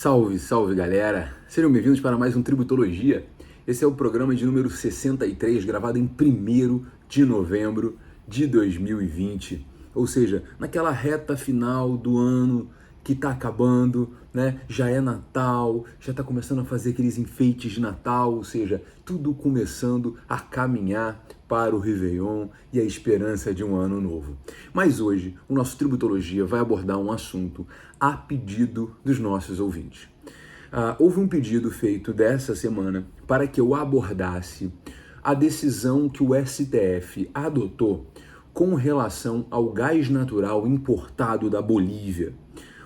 Salve, salve galera! Sejam bem-vindos para mais um Tributologia. Esse é o programa de número 63, gravado em 1º de novembro de 2020. Ou seja, naquela reta final do ano que tá acabando, né? Já é Natal, já tá começando a fazer aqueles enfeites de Natal, ou seja, tudo começando a caminhar para o Réveillon e a esperança de um ano novo. Mas hoje, o nosso Tributologia vai abordar um assunto a pedido dos nossos ouvintes. Houve um pedido feito dessa semana para que eu abordasse a decisão que o STF adotou com relação ao gás natural importado da Bolívia.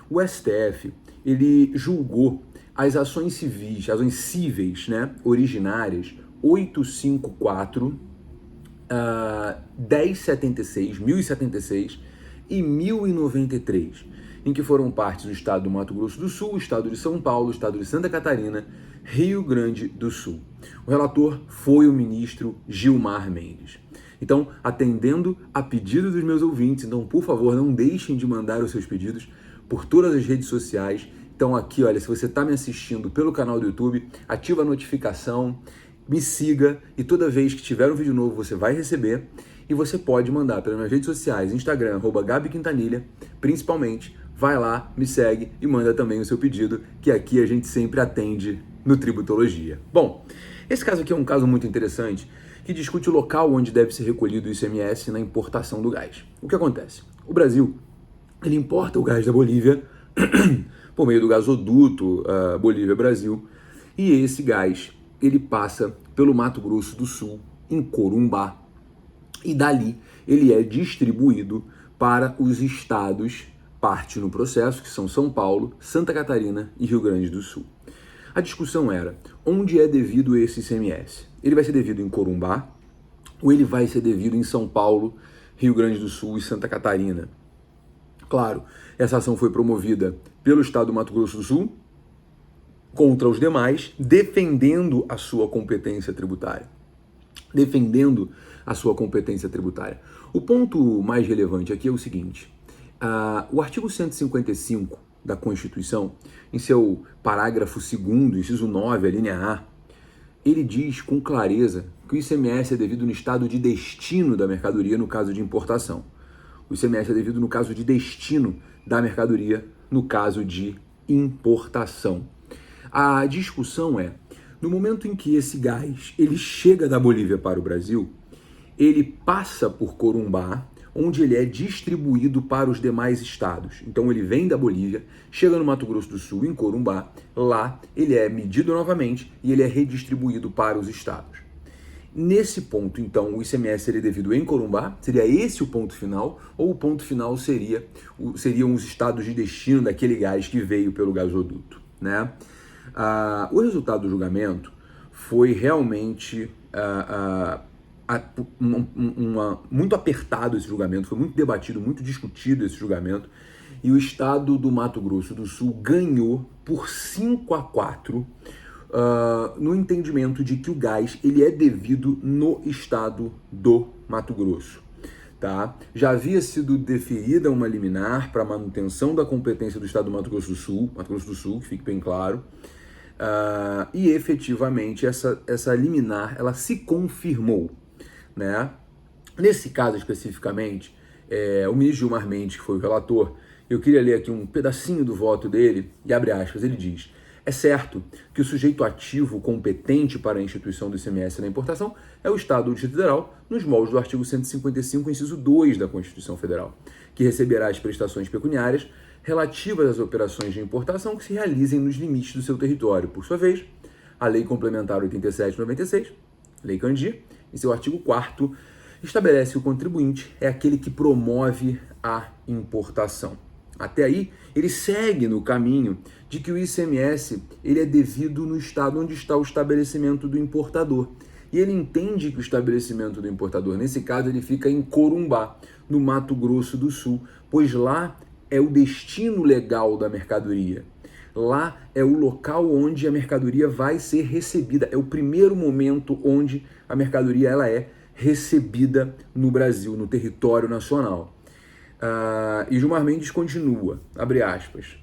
O STF, ele julgou as ações civis, ações cíveis, né, originárias 854, 1076 e 1093, em que foram partes do estado do Mato Grosso do Sul, o estado de São Paulo, o estado de Santa Catarina, Rio Grande do Sul. O relator foi o ministro Gilmar Mendes. Então, atendendo a pedido dos meus ouvintes, então, por favor, não deixem de mandar os seus pedidos por todas as redes sociais. Então aqui, olha, se você está me assistindo pelo canal do YouTube, ativa a notificação, me siga e toda vez que tiver um vídeo novo você vai receber. E você pode mandar pelas minhas redes sociais, Instagram, @GabiQuintanilha, principalmente, vai lá, me segue e manda também o seu pedido, que aqui a gente sempre atende no Tributologia. Bom, esse caso aqui é um caso muito interessante, que discute o local onde deve ser recolhido o ICMS na importação do gás. O que acontece? O Brasil, ele importa o gás da Bolívia por meio do gasoduto Bolívia-Brasil, e esse gás, ele passa pelo Mato Grosso do Sul, em Corumbá, e dali ele é distribuído para os estados parte no processo, que são São Paulo, Santa Catarina e Rio Grande do Sul. A discussão era, onde é devido esse ICMS? Ele vai ser devido em Corumbá ou ele vai ser devido em São Paulo, Rio Grande do Sul e Santa Catarina? Claro, essa ação foi promovida pelo estado do Mato Grosso do Sul contra os demais, defendendo a sua competência tributária. O ponto mais relevante aqui é o seguinte, o artigo 155 da Constituição, em seu parágrafo 2º, inciso 9, a linha A, ele diz com clareza que o ICMS é devido no estado de destino da mercadoria no caso de importação. O ICMS é devido no caso de destino da mercadoria no caso de importação. A discussão é, no momento em que esse gás ele chega da Bolívia para o Brasil, ele passa por Corumbá, onde ele é distribuído para os demais estados. Então ele vem da Bolívia, chega no Mato Grosso do Sul, em Corumbá, lá ele é medido novamente e ele é redistribuído para os estados. Nesse ponto, então, o ICMS seria devido em Corumbá? Seria esse o ponto final? Ou o ponto final seriam os estados de destino daquele gás que veio pelo gasoduto, né? O resultado do julgamento foi realmente muito apertado esse julgamento, foi muito debatido, muito discutido esse julgamento, e o estado do Mato Grosso do Sul ganhou por 5-4, no entendimento de que o gás ele é devido no estado do Mato Grosso. Tá? Já havia sido deferida uma liminar para manutenção da competência do estado do Mato Grosso do Sul, que fique bem claro, e efetivamente essa liminar ela se confirmou, né? Nesse caso especificamente, o ministro Gilmar Mendes, que foi o relator, eu queria ler aqui um pedacinho do voto dele, e abre aspas, ele diz: é certo que o sujeito ativo competente para a instituição do ICMS na importação é o Estado ou Distrito Federal, nos moldes do artigo 155, inciso 2 da Constituição Federal, que receberá as prestações pecuniárias relativas às operações de importação que se realizem nos limites do seu território. Por sua vez, a Lei Complementar 87/96, Lei Candir, em seu artigo 4º, estabelece que o contribuinte é aquele que promove a importação. Até aí, ele segue no caminho de que o ICMS ele é devido no estado onde está o estabelecimento do importador. E ele entende que o estabelecimento do importador, nesse caso, ele fica em Corumbá, no Mato Grosso do Sul, pois lá é o destino legal da mercadoria. Lá é o local onde a mercadoria vai ser recebida. É o primeiro momento onde a mercadoria ela é recebida no Brasil, no território nacional. E Gilmar Mendes continua, abre aspas,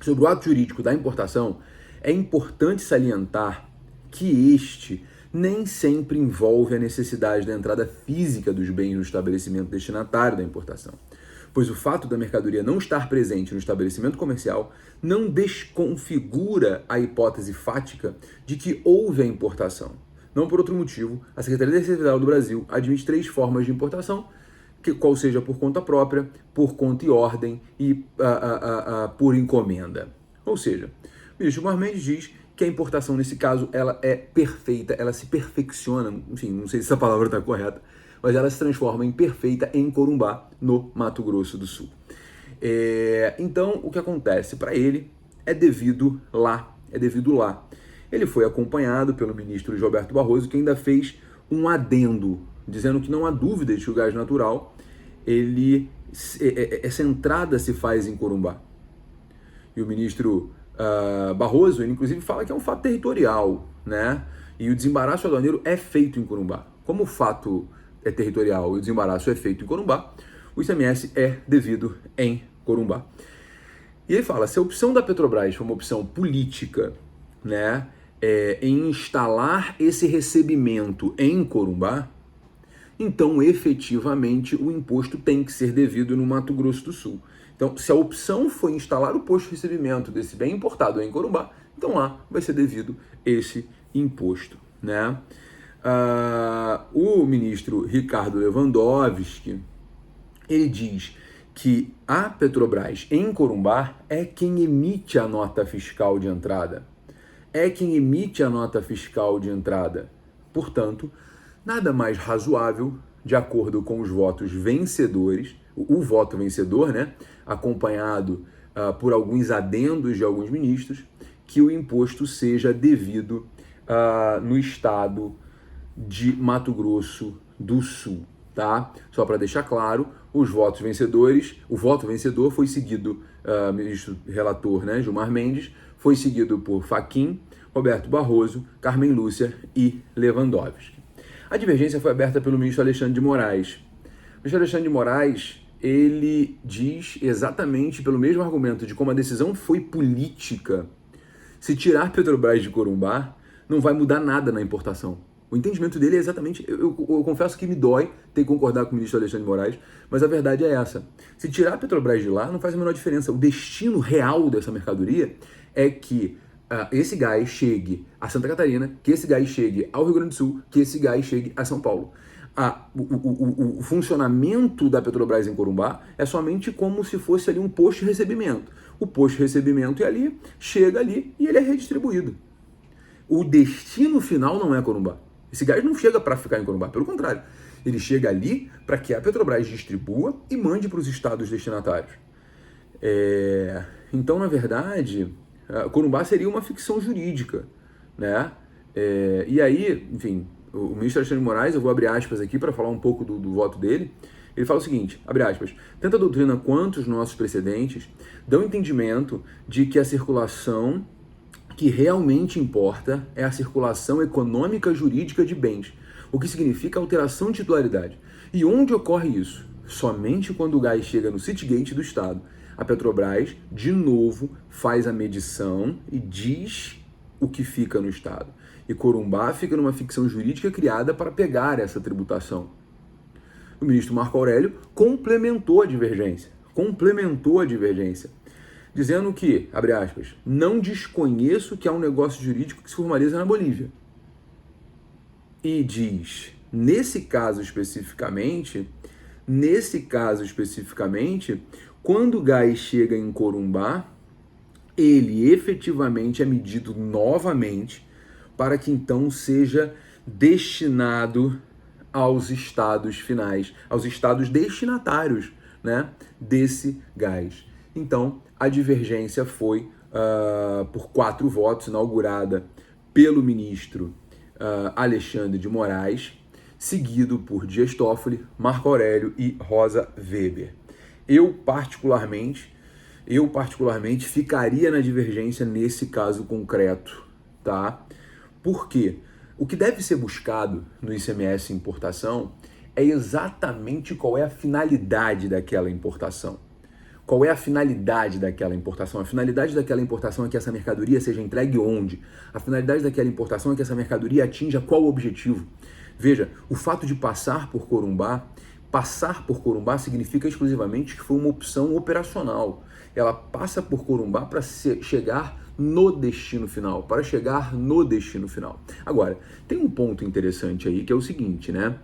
Sobre o ato jurídico da importação, é importante salientar que este nem sempre envolve a necessidade da entrada física dos bens no estabelecimento destinatário da importação, pois o fato da mercadoria não estar presente no estabelecimento comercial não desconfigura a hipótese fática de que houve a importação. Não por outro motivo, a Secretaria da Receita Federal do Brasil admite 3 formas de importação, qual seja por conta própria, por conta e ordem e por encomenda. Ou seja, o ministro Gilmar Mendes diz que a importação, nesse caso, ela é perfeita, ela se perfecciona, enfim, não sei se essa palavra está correta, mas ela se transforma em perfeita em Corumbá, no Mato Grosso do Sul. Então, o que acontece? Para ele, é devido lá. Ele foi acompanhado pelo ministro Roberto Barroso, que ainda fez um adendo, dizendo que não há dúvida de que o gás natural, essa entrada se faz em Corumbá. E o ministro Barroso, ele inclusive fala que é um fato territorial, né? E o desembaraço aduaneiro é feito em Corumbá. Como o fato é territorial e o desembaraço é feito em Corumbá, o ICMS é devido em Corumbá. E ele fala, se a opção da Petrobras for uma opção política, né, em instalar esse recebimento em Corumbá, então efetivamente o imposto tem que ser devido no Mato Grosso do Sul. Então, se a opção for instalar o posto de recebimento desse bem importado em Corumbá, então lá vai ser devido esse imposto, né? O ministro Ricardo Lewandowski, ele diz que a Petrobras em Corumbá é quem emite a nota fiscal de entrada. Portanto, nada mais razoável, de acordo com os votos vencedores, o voto vencedor, né, acompanhado por alguns adendos de alguns ministros, que o imposto seja devido no estado de Mato Grosso do Sul, tá? Só para deixar claro, os votos vencedores, o voto vencedor foi seguido, ministro relator, né, Gilmar Mendes, foi seguido por Fachin, Roberto Barroso, Carmen Lúcia e Lewandowski. A divergência foi aberta pelo ministro Alexandre de Moraes. O ministro Alexandre de Moraes, ele diz exatamente pelo mesmo argumento de como a decisão foi política. Se tirar Petrobras de Corumbá, não vai mudar nada na importação. O entendimento dele é exatamente... Eu confesso que me dói ter que concordar com o ministro Alexandre de Moraes, mas a verdade é essa. Se tirar a Petrobras de lá, não faz a menor diferença. O destino real dessa mercadoria é que esse gás chegue a Santa Catarina, que esse gás chegue ao Rio Grande do Sul, que esse gás chegue a São Paulo. O funcionamento da Petrobras em Corumbá é somente como se fosse ali um posto de recebimento. O posto de recebimento é ali, chega ali e ele é redistribuído. O destino final não é Corumbá. Esse gás não chega para ficar em Corumbá, pelo contrário. Ele chega ali para que a Petrobras distribua e mande para os estados destinatários. Então, na verdade, Corumbá seria uma ficção jurídica, né? E aí, enfim, o ministro Alexandre de Moraes, eu vou abrir aspas aqui para falar um pouco do voto dele. Ele fala o seguinte, abre aspas, tanto a doutrina quanto os nossos precedentes dão entendimento de que a circulação que realmente importa é a circulação econômica jurídica de bens, o que significa alteração de titularidade. E onde ocorre isso? Somente quando o gás chega no Citygate do Estado. A Petrobras, de novo, faz a medição e diz o que fica no Estado. E Corumbá fica numa ficção jurídica criada para pegar essa tributação. O ministro Marco Aurélio complementou a divergência, dizendo que, abre aspas, não desconheço que há um negócio jurídico que se formaliza na Bolívia. E diz, nesse caso especificamente, quando o gás chega em Corumbá, ele efetivamente é medido novamente para que então seja destinado aos estados finais, aos estados destinatários, né, desse gás. Então, a divergência foi por 4 votos, inaugurada pelo ministro Alexandre de Moraes, seguido por Dias Toffoli, Marco Aurélio e Rosa Weber. Eu particularmente ficaria na divergência nesse caso concreto, tá? Por quê? O que deve ser buscado no ICMS importação é exatamente qual é a finalidade daquela importação. Qual é a finalidade daquela importação? A finalidade daquela importação é que essa mercadoria seja entregue onde? A finalidade daquela importação é que essa mercadoria atinja qual objetivo? Veja, o fato de passar por Corumbá significa exclusivamente que foi uma opção operacional. Ela passa por Corumbá para chegar no destino final, Agora, tem um ponto interessante aí que é o seguinte, né?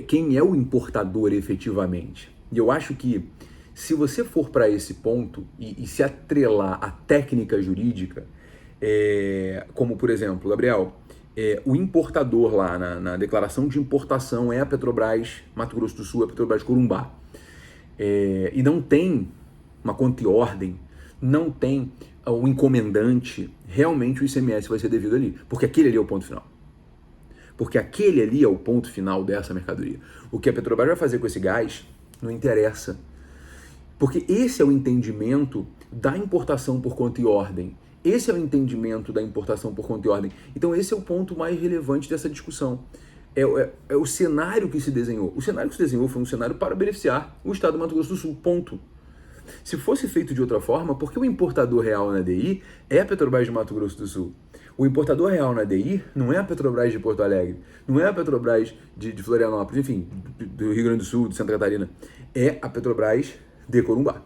Quem é o importador efetivamente? E eu acho que se você for para esse ponto e se atrelar à técnica jurídica, como por exemplo, Gabriel, o importador lá na declaração de importação é a Petrobras Mato Grosso do Sul, a Petrobras Corumbá. E não tem uma conta e ordem, não tem o encomendante, realmente o ICMS vai ser devido ali, porque aquele ali é o ponto final. Porque aquele ali é o ponto final dessa mercadoria. O que a Petrobras vai fazer com esse gás não interessa. Porque esse é o entendimento da importação por conta e ordem. Esse é o entendimento da importação por conta e ordem. Então esse é o ponto mais relevante dessa discussão. É o cenário que se desenhou. O cenário que se desenhou foi um cenário para beneficiar o estado do Mato Grosso do Sul, ponto. Se fosse feito de outra forma, porque o importador real na DI é a Petrobras de Mato Grosso do Sul. O importador real na DI não é a Petrobras de Porto Alegre, não é a Petrobras de Florianópolis, enfim, do Rio Grande do Sul, de Santa Catarina. É a Petrobras de Corumbá,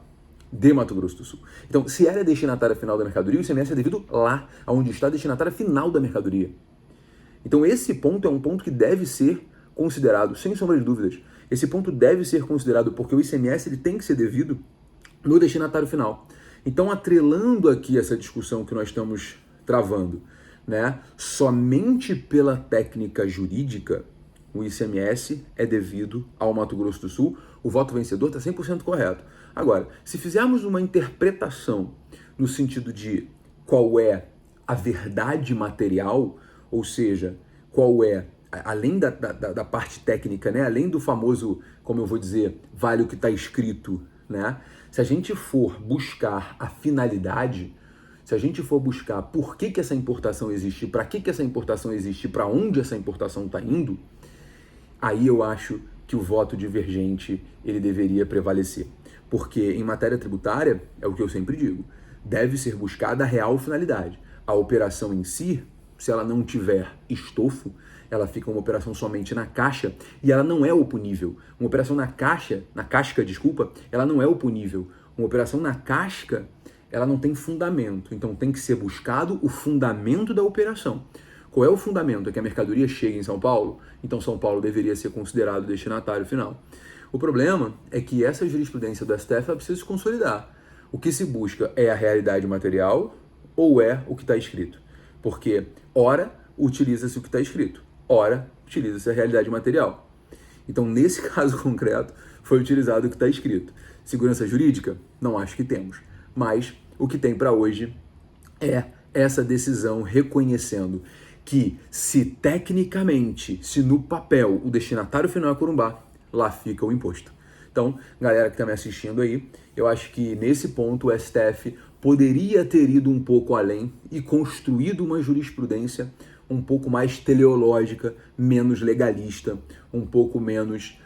de Mato Grosso do Sul. Então, se ela é destinatária final da mercadoria, o ICMS é devido lá, onde está a destinatária final da mercadoria. Então, esse ponto é um ponto que deve ser considerado, sem sombra de dúvidas. Esse ponto deve ser considerado porque o ICMS ele tem que ser devido no destinatário final. Então, atrelando aqui essa discussão que nós estamos travando, né, somente pela técnica jurídica, o ICMS é devido ao Mato Grosso do Sul, o voto vencedor está 100% correto. Agora, se fizermos uma interpretação no sentido de qual é a verdade material, ou seja, qual é, além da parte técnica, né, além do famoso, como eu vou dizer, vale o que está escrito, né, se a gente for buscar a finalidade, se a gente for buscar por que essa importação existe, para que essa importação existe, para onde essa importação está indo, aí eu acho que o voto divergente ele deveria prevalecer. Porque em matéria tributária, é o que eu sempre digo, deve ser buscada a real finalidade. A operação em si, se ela não tiver estofo, ela fica uma operação somente na caixa e ela não é oponível. Uma operação na casca, ela não é oponível. Uma operação na casca, ela não tem fundamento. Então tem que ser buscado o fundamento da operação. Qual é o fundamento? É que a mercadoria chega em São Paulo? Então São Paulo deveria ser considerado destinatário final. O problema é que essa jurisprudência do STF precisa se consolidar. O que se busca é a realidade material ou é o que está escrito? Porque, ora, utiliza-se o que está escrito, ora, utiliza-se a realidade material. Então, nesse caso concreto, foi utilizado o que está escrito. Segurança jurídica? Não acho que temos. Mas o que tem para hoje é essa decisão reconhecendo que se tecnicamente, se no papel o destinatário final é Corumbá, lá fica o imposto. Então, galera que está me assistindo aí, eu acho que nesse ponto o STF poderia ter ido um pouco além e construído uma jurisprudência um pouco mais teleológica, menos legalista, um pouco menos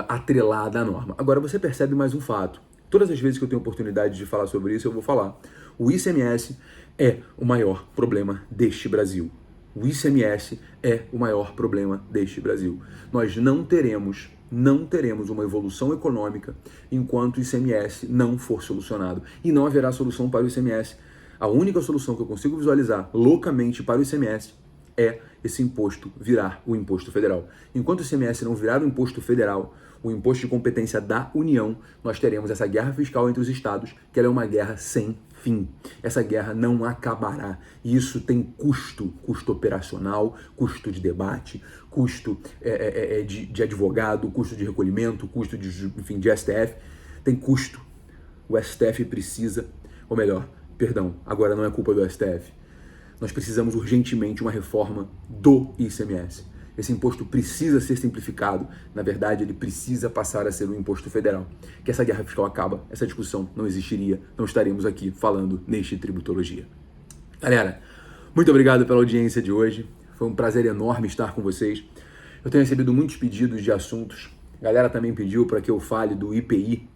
atrelada à norma. Agora você percebe mais um fato. Todas as vezes que eu tenho oportunidade de falar sobre isso, eu vou falar. O ICMS é o maior problema deste Brasil. O ICMS é o maior problema deste Brasil. Nós não teremos uma evolução econômica enquanto o ICMS não for solucionado. E não haverá solução para o ICMS. A única solução que eu consigo visualizar loucamente para o ICMS é esse imposto virar o imposto federal. Enquanto o ICMS não virar o imposto federal, o imposto de competência da União, nós teremos essa guerra fiscal entre os estados, que ela é uma guerra sem fim. Essa guerra não acabará. E isso tem custo operacional, custo de debate, custo de advogado, custo de recolhimento, custo de STF. Tem custo. O STF precisa, ou melhor, perdão, agora não é culpa do STF. Nós precisamos urgentemente uma reforma do ICMS. Esse imposto precisa ser simplificado. Na verdade, ele precisa passar a ser um imposto federal. Que essa guerra fiscal acaba, essa discussão não existiria, não estaremos aqui falando neste Tributologia. Galera, muito obrigado pela audiência de hoje. Foi um prazer enorme estar com vocês. Eu tenho recebido muitos pedidos de assuntos. A galera também pediu para que eu fale do IPI,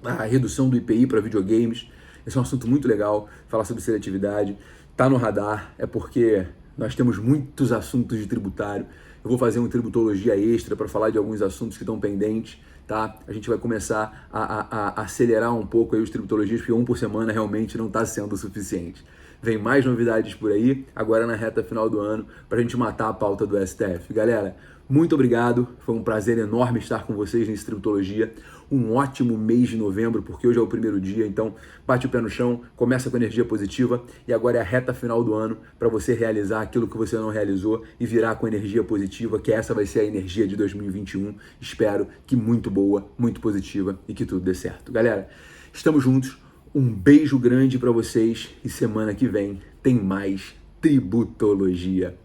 a redução do IPI para videogames. Esse é um assunto muito legal, falar sobre seletividade. Tá no radar, é porque nós temos muitos assuntos de tributário. Eu vou fazer uma tributologia extra para falar de alguns assuntos que estão pendentes, tá? A gente vai começar a acelerar um pouco aí os tributologias, porque um por semana realmente não está sendo o suficiente. Vem mais novidades por aí, agora na reta final do ano, para a gente matar a pauta do STF. Galera, muito obrigado, foi um prazer enorme estar com vocês nesse Tributologia. Um ótimo mês de novembro, porque hoje é o primeiro dia, então bate o pé no chão, começa com energia positiva e agora é a reta final do ano para você realizar aquilo que você não realizou e virar com energia positiva, que essa vai ser a energia de 2021. Espero que muito boa, muito positiva e que tudo dê certo. Galera, estamos juntos. Um beijo grande para vocês e semana que vem tem mais Tributologia.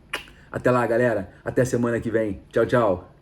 Até lá, galera. Até semana que vem. Tchau, tchau.